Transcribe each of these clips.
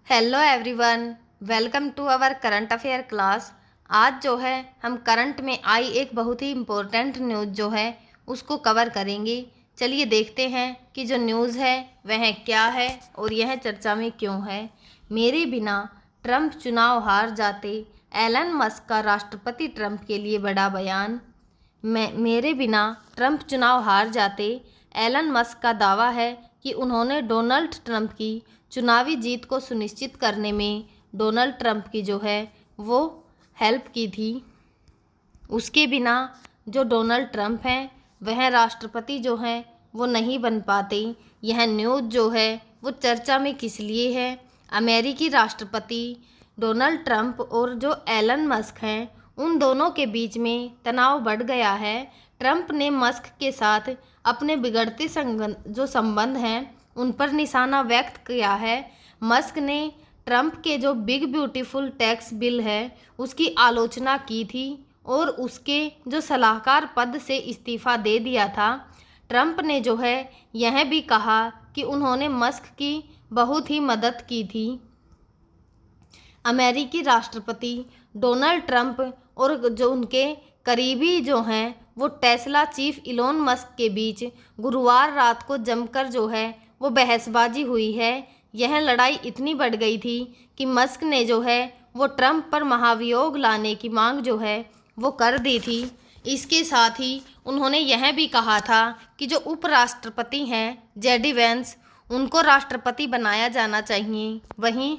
Hello everyone, welcome to our current affair class. आज जो है हम करंट में आई एक बहुत ही इम्पोर्टेंट न्यूज़ जो है उसको कवर करेंगे। चलिए देखते हैं कि जो न्यूज़ है वह क्या है और यह चर्चा में क्यों है। मेरे बिना ट्रंप चुनाव हार जाते, एलन मस्क का राष्ट्रपति ट्रंप के लिए बड़ा बयान। मेरे बिना ट्रंप चुनाव हार जाते, एलन मस्क का दावा है कि उन्होंने डोनाल्ड ट्रंप की चुनावी जीत को सुनिश्चित करने में डोनाल्ड ट्रंप की जो है वो हेल्प की थी। उसके बिना जो डोनाल्ड ट्रंप हैं वह राष्ट्रपति जो हैं वो नहीं बन पाते। यह न्यूज़ जो है वो चर्चा में किस लिए है? अमेरिकी राष्ट्रपति डोनाल्ड ट्रंप और जो एलन मस्क हैं उन दोनों के बीच में तनाव बढ़ गया है। ट्रंप ने मस्क के साथ अपने बिगड़ते जो संबंध हैं उन पर निशाना व्यक्त किया है। मस्क ने ट्रंप के जो बिग ब्यूटीफुल टैक्स बिल है उसकी आलोचना की थी और उसके जो सलाहकार पद से इस्तीफ़ा दे दिया था। ट्रंप ने जो है यह भी कहा कि उन्होंने मस्क की बहुत ही मदद की थी। अमेरिकी राष्ट्रपति डोनाल्ड ट्रंप और जो उनके करीबी जो हैं वो टेस्ला चीफ इलोन मस्क के बीच गुरुवार रात को जमकर जो है वो बहसबाजी हुई है। यह लड़ाई इतनी बढ़ गई थी कि मस्क ने जो है वो ट्रंप पर महाभियोग लाने की मांग जो है वो कर दी थी। इसके साथ ही उन्होंने यह भी कहा था कि जो उपराष्ट्रपति हैं जेडी वेंस उनको राष्ट्रपति बनाया जाना चाहिए। वहीं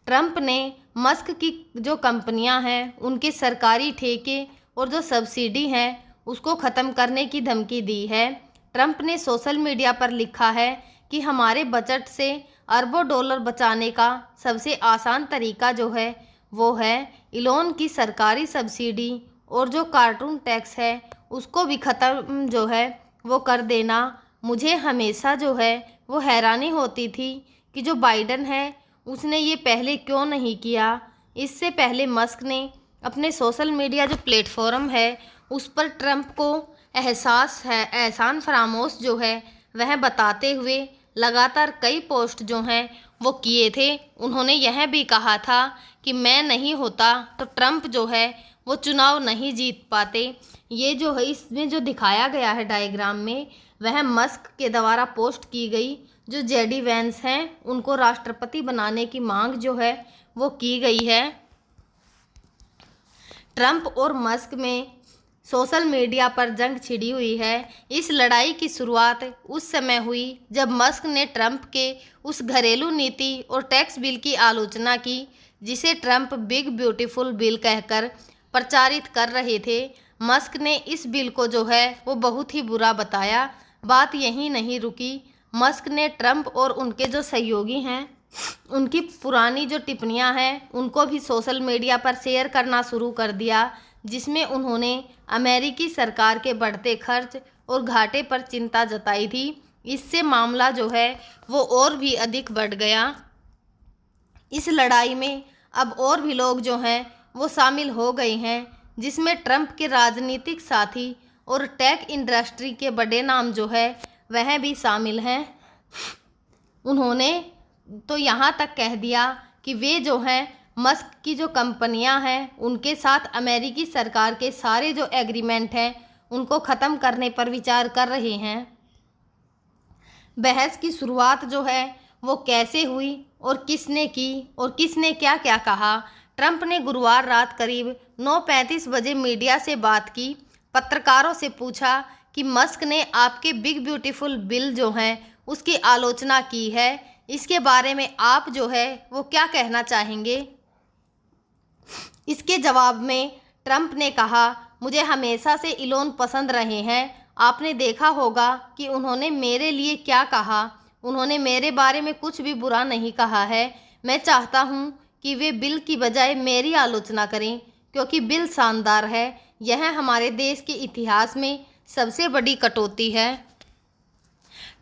ट्रंप ने मस्क की जो कंपनियां हैं उनके सरकारी ठेके और जो सब्सिडी हैं उसको ख़त्म करने की धमकी दी है। ट्रंप ने सोशल मीडिया पर लिखा है कि हमारे बजट से अरबों डॉलर बचाने का सबसे आसान तरीका जो है वो है इलोन की सरकारी सब्सिडी और जो कार्टून टैक्स है उसको भी ख़त्म जो है वो कर देना। मुझे हमेशा जो है वो हैरानी होती थी कि जो बाइडन है उसने ये पहले क्यों नहीं किया। इससे पहले मस्क ने अपने सोशल मीडिया जो प्लेटफॉर्म है उस पर ट्रंप को एहसान फरामोश जो है वह बताते हुए लगातार कई पोस्ट जो हैं वो किए थे। उन्होंने यह भी कहा था कि मैं नहीं होता तो ट्रंप जो है वो चुनाव नहीं जीत पाते। ये जो है इसमें जो दिखाया गया है डायग्राम में वह मस्क के द्वारा पोस्ट की गई जो जेडी वेंस हैं उनको राष्ट्रपति बनाने की मांग जो है वो की गई है। ट्रंप और मस्क में सोशल मीडिया पर जंग छिड़ी हुई है। इस लड़ाई की शुरुआत उस समय हुई जब मस्क ने ट्रंप के उस घरेलू नीति और टैक्स बिल की आलोचना की जिसे ट्रंप बिग ब्यूटीफुल बिल कहकर प्रचारित कर रहे थे। मस्क ने इस बिल को जो है वो बहुत ही बुरा बताया। बात यहीं नहीं रुकी, मस्क ने ट्रंप और उनके जो सहयोगी हैं उनकी पुरानी जो टिप्पणियां हैं उनको भी सोशल मीडिया पर शेयर करना शुरू कर दिया जिसमें उन्होंने अमेरिकी सरकार के बढ़ते खर्च और घाटे पर चिंता जताई थी। इससे मामला जो है वो और भी अधिक बढ़ गया। इस लड़ाई में अब और भी लोग जो हैं वो शामिल हो गए हैं जिसमें ट्रंप के राजनीतिक साथी और टेक इंडस्ट्री के बड़े नाम जो है वह भी शामिल हैं। उन्होंने तो यहाँ तक कह दिया कि वे जो हैं मस्क की जो कंपनियां हैं उनके साथ अमेरिकी सरकार के सारे जो एग्रीमेंट हैं उनको ख़त्म करने पर विचार कर रहे हैं। बहस की शुरुआत जो है वो कैसे हुई और किसने की और किसने क्या क्या कहा। ट्रंप ने गुरुवार रात करीब 9:35 बजे मीडिया से बात की। पत्रकारों से पूछा कि मस्क ने आपके बिग ब्यूटीफुल बिल जो हैं उसकी आलोचना की है, इसके बारे में आप जो है वो क्या कहना चाहेंगे। इसके जवाब में ट्रंप ने कहा, मुझे हमेशा से इलोन पसंद रहे हैं। आपने देखा होगा कि उन्होंने मेरे लिए क्या कहा। उन्होंने मेरे बारे में कुछ भी बुरा नहीं कहा है। मैं चाहता हूं कि वे बिल की बजाय मेरी आलोचना करें क्योंकि बिल शानदार है। यह हमारे देश के इतिहास में सबसे बड़ी कटौती है।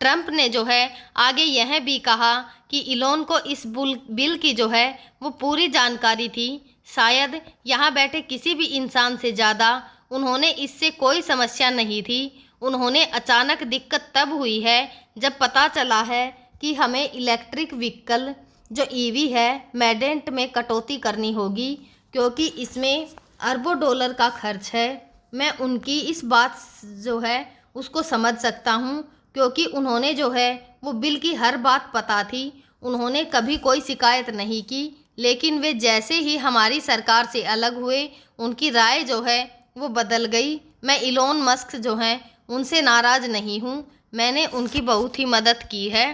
ट्रंप ने जो है आगे यह भी कहा कि इलोन को इस बिल की जो है वो पूरी जानकारी थी। शायद यहाँ बैठे किसी भी इंसान से ज़्यादा उन्होंने इससे कोई समस्या नहीं थी। उन्होंने अचानक दिक्कत तब हुई है जब पता चला है कि हमें इलेक्ट्रिक व्हीकल जो ईवी है मैडेंट में कटौती करनी होगी, क्योंकि इसमें अरबों डॉलर का खर्च है। मैं उनकी इस बात जो है उसको समझ सकता हूँ, क्योंकि उन्होंने जो है वो बिल की हर बात पता थी। उन्होंने कभी कोई शिकायत नहीं की, लेकिन वे जैसे ही हमारी सरकार से अलग हुए उनकी राय जो है वो बदल गई। मैं इलोन मस्क जो हैं उनसे नाराज़ नहीं हूँ, मैंने उनकी बहुत ही मदद की है।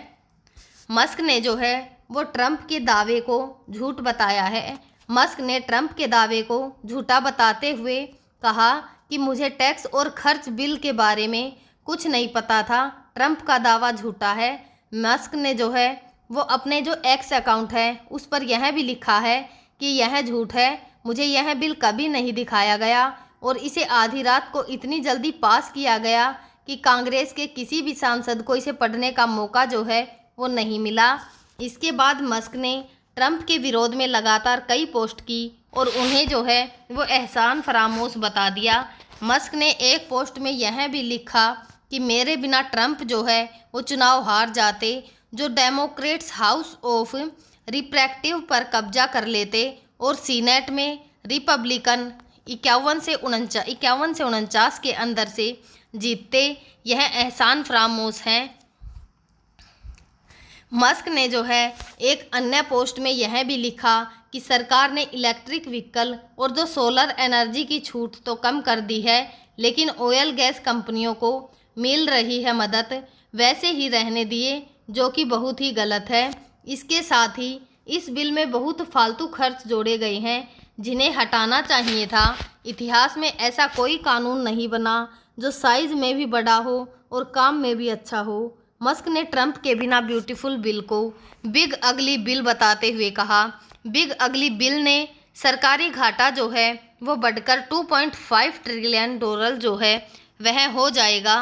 मस्क ने जो है वो ट्रंप के दावे को झूठ बताया है। मस्क ने ट्रंप के दावे को झूठा बताते हुए कहा कि मुझे टैक्स और खर्च बिल के बारे में कुछ नहीं पता था। ट्रंप का दावा झूठा है। मस्क ने जो है वो अपने जो एक्स अकाउंट है उस पर यह भी लिखा है कि यह झूठ है, मुझे यह बिल कभी नहीं दिखाया गया और इसे आधी रात को इतनी जल्दी पास किया गया कि कांग्रेस के किसी भी सांसद को इसे पढ़ने का मौका जो है वो नहीं मिला। इसके बाद मस्क ने ट्रंप के विरोध में लगातार कई पोस्ट की और उन्हें जो है वो एहसान फरामोश बता दिया। मस्क ने एक पोस्ट में यह भी लिखा कि मेरे बिना ट्रंप जो है वो चुनाव हार जाते, जो डेमोक्रेट्स हाउस ऑफ रिप्रेजेंटेटिव पर कब्जा कर लेते और सीनेट में रिपब्लिकन 51 से 49 के अंदर से जीतते। यह एहसान फरामोश हैं। मस्क ने जो है एक अन्य पोस्ट में यह भी लिखा कि सरकार ने इलेक्ट्रिक व्हीकल और जो सोलर एनर्जी की छूट तो कम कर दी है, लेकिन ऑयल गैस कंपनियों को मिल रही है मदद वैसे ही रहने दिए, जो कि बहुत ही गलत है। इसके साथ ही इस बिल में बहुत फालतू खर्च जोड़े गए हैं जिन्हें हटाना चाहिए था। इतिहास में ऐसा कोई कानून नहीं बना जो साइज में भी बड़ा हो और काम में भी अच्छा हो। मस्क ने ट्रंप के बिना ब्यूटीफुल बिल को बिग अगली बिल बताते हुए कहा, बिग अगली बिल ने सरकारी घाटा जो है वो बढ़कर 2.5 ट्रिलियन डॉलर जो है वह हो जाएगा।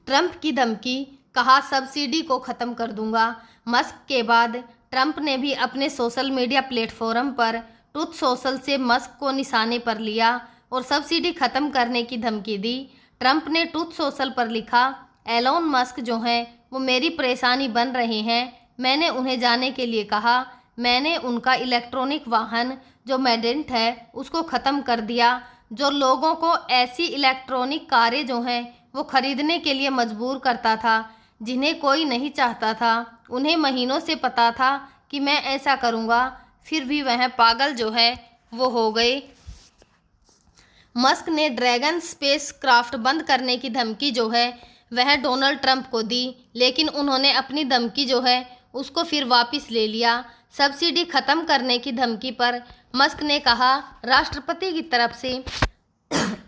ट्रंप की धमकी, कहा सब्सिडी को ख़त्म कर दूंगा। मस्क के बाद ट्रंप ने भी अपने सोशल मीडिया प्लेटफॉर्म पर ट्रूथ सोशल से मस्क को निशाने पर लिया और सब्सिडी ख़त्म करने की धमकी दी। ट्रंप ने ट्रूथ सोशल पर लिखा, एलोन मस्क जो हैं वो मेरी परेशानी बन रहे हैं। मैंने उन्हें जाने के लिए कहा। मैंने उनका इलेक्ट्रॉनिक वाहन जो मैडेंट है उसको ख़त्म कर दिया, जो लोगों को ऐसी इलेक्ट्रॉनिक कारें जो हैं वो ख़रीदने के लिए मजबूर करता था जिन्हें कोई नहीं चाहता था। उन्हें महीनों से पता था कि मैं ऐसा करूँगा, फिर भी वह पागल जो है वो हो गए। मस्क ने ड्रैगन स्पेस क्राफ्ट बंद करने की धमकी जो है वह डोनाल्ड ट्रंप को दी, लेकिन उन्होंने अपनी धमकी जो है उसको फिर वापस ले लिया। सब्सिडी ख़त्म करने की धमकी पर मस्क ने कहा, राष्ट्रपति की तरफ से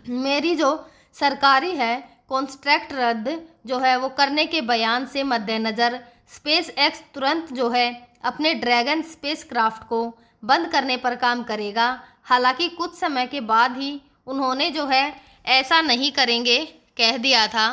मेरी जो सरकारी है कॉन्ट्रैक्ट रद्द जो है वो करने के बयान से मद्देनज़र स्पेस एक्स तुरंत जो है अपने ड्रैगन स्पेस क्राफ्ट को बंद करने पर काम करेगा। हालांकि कुछ समय के बाद ही उन्होंने जो है ऐसा नहीं करेंगे कह दिया था।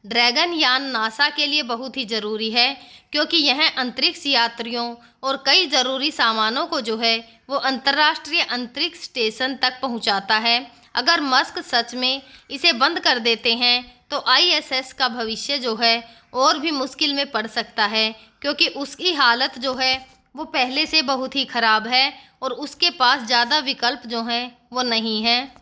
ड्रैगन यान नासा के लिए बहुत ही ज़रूरी है, क्योंकि यह अंतरिक्ष यात्रियों और कई ज़रूरी सामानों को जो है वो अंतर्राष्ट्रीय अंतरिक्ष स्टेशन तक पहुंचाता है। अगर मस्क सच में इसे बंद कर देते हैं तो आईएसएस का भविष्य जो है और भी मुश्किल में पड़ सकता है, क्योंकि उसकी हालत जो है वो पहले से बहुत ही ख़राब है और उसके पास ज़्यादा विकल्प जो हैं वो नहीं हैं।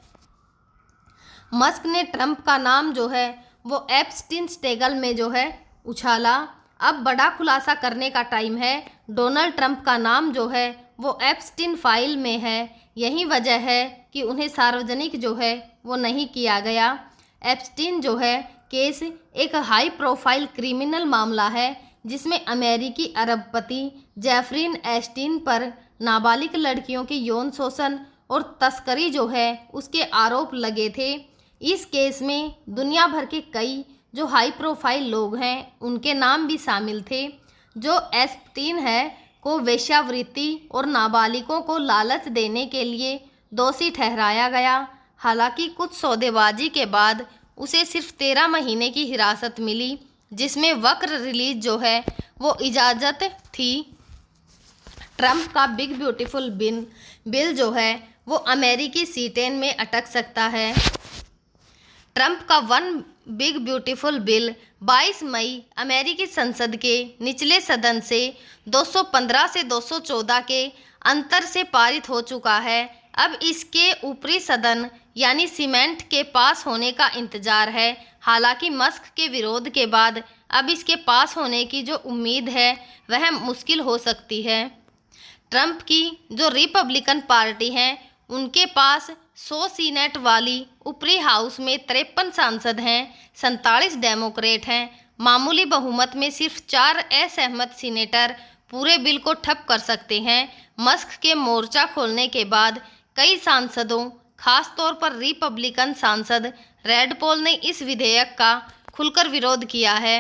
मस्क ने ट्रंप का नाम जो है वो एप्स्टीन स्टेगल में जो है उछाला। अब बड़ा खुलासा करने का टाइम है। डोनाल्ड ट्रंप का नाम जो है वो एप्स्टीन फाइल में है। यही वजह है कि उन्हें सार्वजनिक जो है वो नहीं किया गया। एप्स्टीन जो है केस एक हाई प्रोफाइल क्रिमिनल मामला है जिसमें अमेरिकी अरबपति जेफरीन एस्टीन पर नाबालिग लड़कियों के यौन शोषण और तस्करी जो है उसके आरोप लगे थे। इस केस में दुनिया भर के कई जो हाई प्रोफाइल लोग हैं उनके नाम भी शामिल थे। जो एस्टीन है को वेश्यावृत्ति और नाबालिगों को लालच देने के लिए दोषी ठहराया गया। हालांकि कुछ सौदेबाजी के बाद उसे सिर्फ 13 महीने की हिरासत मिली, जिसमें वक्र रिलीज जो है वो इजाज़त थी। ट्रंप का बिग ब्यूटीफुल बिल जो है वो अमेरिकी सीटेन में अटक सकता है। ट्रंप का बिग ब्यूटीफुल बिल 22 मई अमेरिकी संसद के निचले सदन से 215 से 214 के अंतर से पारित हो चुका है। अब इसके ऊपरी सदन यानी सीनेट के पास होने का इंतजार है। हालांकि मस्क के विरोध के बाद अब इसके पास होने की जो उम्मीद है वह मुश्किल हो सकती है। ट्रंप की जो रिपब्लिकन पार्टी है उनके पास 100 सीनेट वाली ऊपरी हाउस में 53 सांसद हैं, 47 डेमोक्रेट हैं। मामूली बहुमत में सिर्फ 4 असहमत सीनेटर पूरे बिल को ठप कर सकते हैं। मस्क के मोर्चा खोलने के बाद कई सांसदों, खासतौर पर रिपब्लिकन सांसद रेड पॉल ने इस विधेयक का खुलकर विरोध किया है।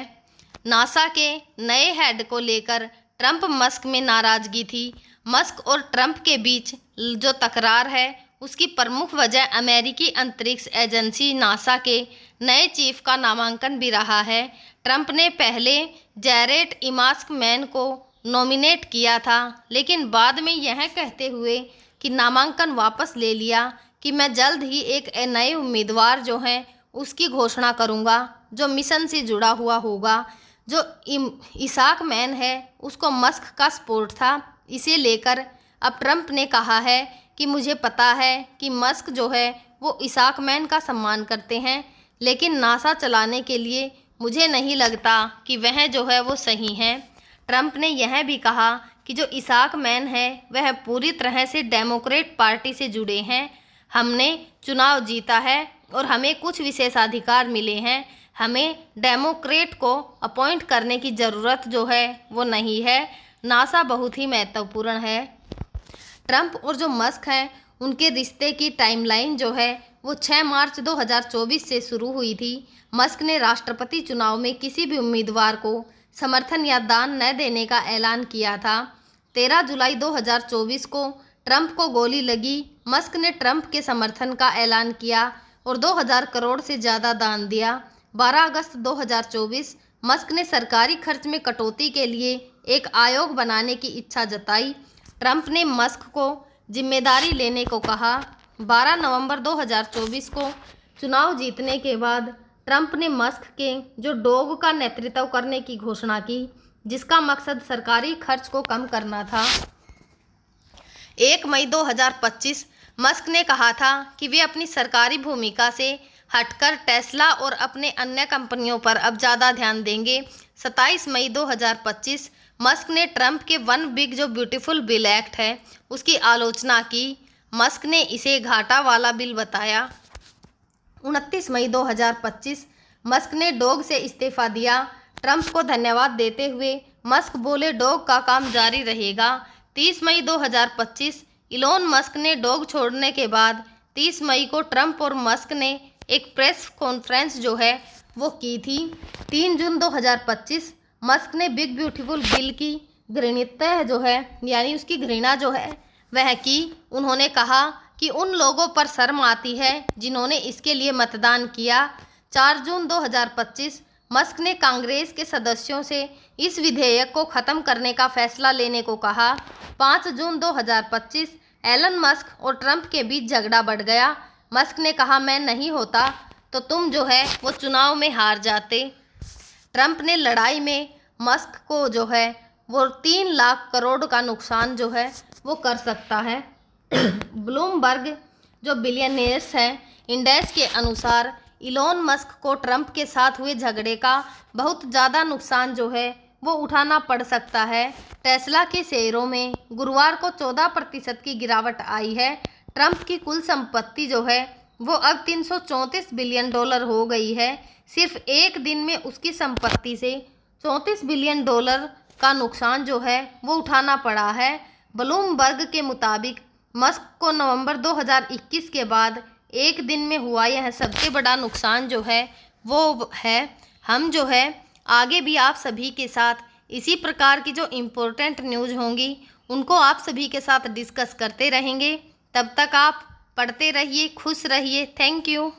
नासा के नए हेड को लेकर ट्रंप मस्क में नाराजगी थी। मस्क और ट्रंप के बीच जो तकरार है उसकी प्रमुख वजह अमेरिकी अंतरिक्ष एजेंसी नासा के नए चीफ का नामांकन भी रहा है। ट्रंप ने पहले जैरेट इमास्कमैन को नॉमिनेट किया था, लेकिन बाद में यह कहते हुए कि नामांकन वापस ले लिया कि मैं जल्द ही एक नए उम्मीदवार जो हैं उसकी घोषणा करूंगा जो मिशन से जुड़ा हुआ होगा। जो इसाकमैन है उसको मस्क का सपोर्ट था, इसे लेकर अब ट्रंप ने कहा है कि मुझे पता है कि मस्क जो है वो इसाकमैन का सम्मान करते हैं, लेकिन नासा चलाने के लिए मुझे नहीं लगता कि वह जो है वो सही हैं। ट्रंप ने यह भी कहा कि जो इसाकमैन है वह पूरी तरह से डेमोक्रेट पार्टी से जुड़े हैं। हमने चुनाव जीता है और हमें कुछ विशेषाधिकार मिले हैं। हमें डेमोक्रेट को अपॉइंट करने की ज़रूरत जो है वो नहीं है। नासा बहुत ही महत्वपूर्ण है। ट्रंप और जो मस्क हैं उनके रिश्ते की टाइमलाइन जो है वो 6 मार्च 2024 से शुरू हुई थी। मस्क ने राष्ट्रपति चुनाव में किसी भी उम्मीदवार को समर्थन या दान न देने का ऐलान किया था। 13 जुलाई 2024 को ट्रंप को गोली लगी। मस्क ने ट्रंप के समर्थन का ऐलान किया और 2000 करोड़ से ज़्यादा दान दिया। 12 अगस्त 2024 मस्क ने सरकारी खर्च में कटौती के लिए एक आयोग बनाने की इच्छा जताई। ट्रंप ने मस्क को जिम्मेदारी लेने को कहा। 12 नवंबर 2024 को चुनाव जीतने के बाद ट्रंप ने मस्क के जो डोग का नेतृत्व करने की घोषणा की, जिसका मकसद सरकारी खर्च को कम करना था। 1 मई 2025 मस्क ने कहा था कि वे अपनी सरकारी भूमिका से हटकर टेस्ला और अपने अन्य कंपनियों पर अब ज़्यादा ध्यान देंगे। 27 मई 2025 मस्क ने ट्रंप के वन बिग जो ब्यूटीफुल बिल एक्ट है उसकी आलोचना की। मस्क ने इसे घाटा वाला बिल बताया। 29 मई 2025 मस्क ने डोग से इस्तीफा दिया। ट्रंप को धन्यवाद देते हुए मस्क बोले डोग का काम जारी रहेगा। 30 मई 2025 इलोन मस्क ने डोग छोड़ने के बाद 30 मई को ट्रंप और मस्क ने एक प्रेस कॉन्फ्रेंस जो है वो की थी। 3 जून 2025 मस्क ने बिग ब्यूटीफुल बिल की घृणिता जो है यानी उसकी घृणा जो है वह की। उन्होंने कहा कि उन लोगों पर शर्म आती है जिन्होंने इसके लिए मतदान किया। 4 जून 2025 मस्क ने कांग्रेस के सदस्यों से इस विधेयक को ख़त्म करने का फैसला लेने को कहा। 5 जून 2025 एलन मस्क और ट्रंप के बीच झगड़ा बढ़ गया। मस्क ने कहा मैं नहीं होता तो तुम जो है वो चुनाव में हार जाते। ट्रंप ने लड़ाई में मस्क को जो है वो 3 लाख करोड़ का नुकसान जो है वो कर सकता है। ब्लूमबर्ग जो बिलियनियर्स हैं इंडेक्स के अनुसार इलोन मस्क को ट्रंप के साथ हुए झगड़े का बहुत ज़्यादा नुकसान जो है वो उठाना पड़ सकता है। टेस्ला के शेयरों में गुरुवार को 14% की गिरावट आई है। ट्रंप की कुल संपत्ति जो है वो अब $334 बिलियन हो गई है। सिर्फ एक दिन में उसकी संपत्ति से $34 बिलियन का नुकसान जो है वो उठाना पड़ा है। ब्लूमबर्ग के मुताबिक मस्क को नवंबर 2021 के बाद एक दिन में हुआ यह सबसे बड़ा नुकसान जो है वो है। हम जो है आगे भी आप सभी के साथ इसी प्रकार की जो इम्पोर्टेंट न्यूज़ होंगी उनको आप सभी के साथ डिस्कस करते रहेंगे। तब तक आप पढ़ते रहिए, खुश रहिए। Thank you.